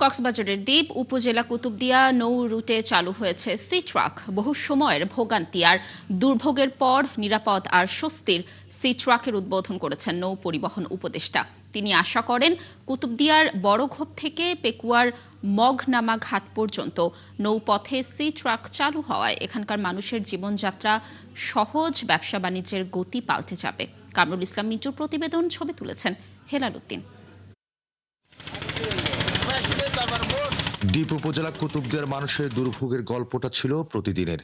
কক্সবাজারের দ্বীপ উপজেলা কুতুবদিয়া নৌ রুটে চালু হয়েছে সি ট্রাক। বহু সময়ের ভোগান্তি আর দুর্ভোগের পর নিরাপদ আর স্বস্তির সি ট্রাকের উদ্বোধন করেছেন নৌ পরিবহন উপদেষ্টা। তিনি আশা করেন কুতুবদিয়ার বড়ঘোপ থেকে পেকুয়ার মগনামা ঘাট পর্যন্ত নৌপথে সি ট্রাক চালু হওয়ায় এখানকার মানুষের জীবনযাত্রা সহজ, ব্যবসা বাণিজ্যের গতি পাল্টে যাবে। কামরুল ইসলাম মিন্টুর প্রতিবেদন, ছবি তুলেছেন হেলাল উদ্দিন। দ্বীপ উপজেলা কুতুবদিয়ার মানুষের দুর্ভোগের গল্পটা ছিল প্রতিদিনের।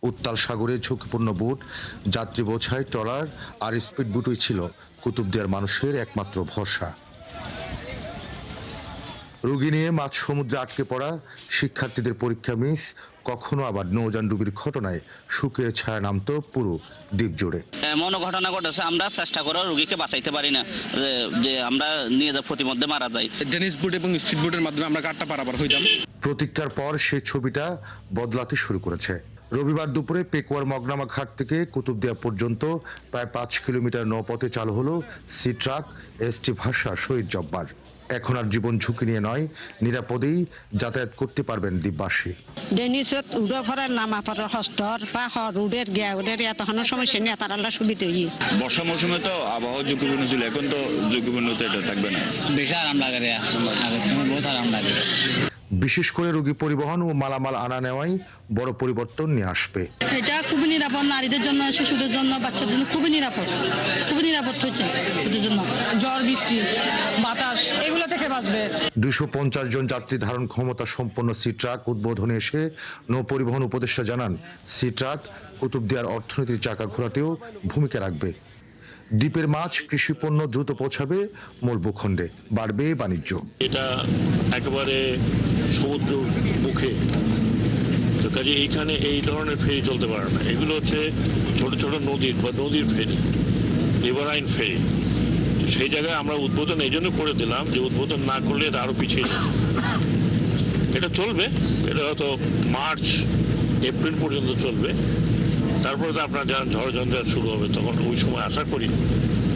উত্তাল সাগরে ঝুঁকিপূর্ণ বোট, যাত্রী বোঝাই ট্রলার আর স্পিড বোটই ছিল কুতুবদিয়ার মানুষের একমাত্র ভরসা। রোগী নিয়ে মাঝ সমুদ্রে আটকে পড়া, শিক্ষার্থীদের পরীক্ষা মিস, কখনো আবার নৌযান ডুবির ঘটনায় শোকের ছায়া নামত পুরো দ্বীপ জুড়ে। এমন ঘটনা ঘটেছে, আমরা চেষ্টা করে রোগীকে বাঁচাইতে পারি না, যে আমরা নিয়ে যা প্রতিমধ্যে মারা যাই। ডেনিস বোট এবং স্পিড বোটের মাধ্যমে আমরা ঘাটটা পারাপার হইতাম। প্রতীক্ষার পর সেই ছবিটা বদলাতে শুরু করেছে। রবিবার দুপুরে পেকুয়ার মগনামা ঘাট থেকে কুতুবদিয়া পর্যন্ত প্রায় 5 কিলোমিটার নৌপথে চালু হলো সি ট্রাক এসটি ভাষা শহীদ জব্বার। এখন আর জীবন ঝুঁকি নিয়ে নয়, নিরাপদেই যাতায়াত করতে পারবেন দ্বীপবাসী। ডেনিসত উড়ো ফরার নামা পর হস্তর পাহাড় রুডের গিয়া ওদের এতখানো সমস্যা নিয়ে তার আল্লাহ সুবিধা বর্ষা মৌসুমে তো আবহাওয়া ঝুঁকিপূর্ণ ছিল, এখন তো ঝুঁকিপূর্ণ তো এটা থাকবে না। বেশি আরাম লাগে, বহুত আরাম লাগে। বিশেষ করে রোগী পরিবহন ও মালামাল আনা নেওয়াই বড় পরিবর্তন নিয়ে আসবে। এটা খুবই নিরাপদ, নারীদের জন্য, শিশুদের জন্য, বাচ্চাদের জন্য খুবই নিরাপদ হচ্ছে ওদের জন্য। ঝড় বৃষ্টি বাতাস এগুলো থেকে বাঁচবে। 250 জন যাত্রী ধারণ ক্ষমতা সম্পন্ন সি ট্রাক উদ্বোধনে এসে নৌ পরিবহন উপদেষ্টা জানান, সি ট্রাক কুতুবদিয়ার অর্থনীতির চাকা ঘোরাতেও ভূমিকা রাখবে। দ্বীপের মাছ, কৃষিপণ্য দ্রুত পৌঁছাবে মূল ভূখণ্ডে, বাড়বে বাণিজ্য। এটা একেবারে সমুদ্র মুখে, তো কাজে এইখানে এই ধরনের ফেরি চলতে পারে না। এগুলো হচ্ছে ছোট ছোট নদীর ফেরি, রিভারাইন ফেরি। সেই জায়গায় আমরা উদ্বোধন এই জন্য করে দিলাম যে উদ্বোধন না করলে এটা আরো পিছিয়ে যাবে। এটা চলবে, এটা হয়তো মার্চ এপ্রিল পর্যন্ত চলবে। তারপরে তো আপনার যখন ঝড় ঝঞ্ঝাট শুরু হবে, তখন ওই সময় আশা করি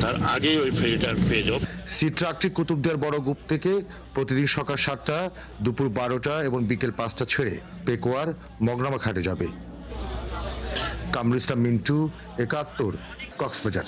তার আগেই ওই ফেরিটা পেয়ে যাব। সি ট্রাকটি কুতুবদিয়ার বড়ঘোপ থেকে প্রতিদিন সকাল 7টা, দুপুর 12টা এবং বিকেল 5টা ছেড়ে পেকুয়ার মগনামা ঘাটে যাবে। কামরুল ইসলাম মিন্টু, 71, কক্সবাজার।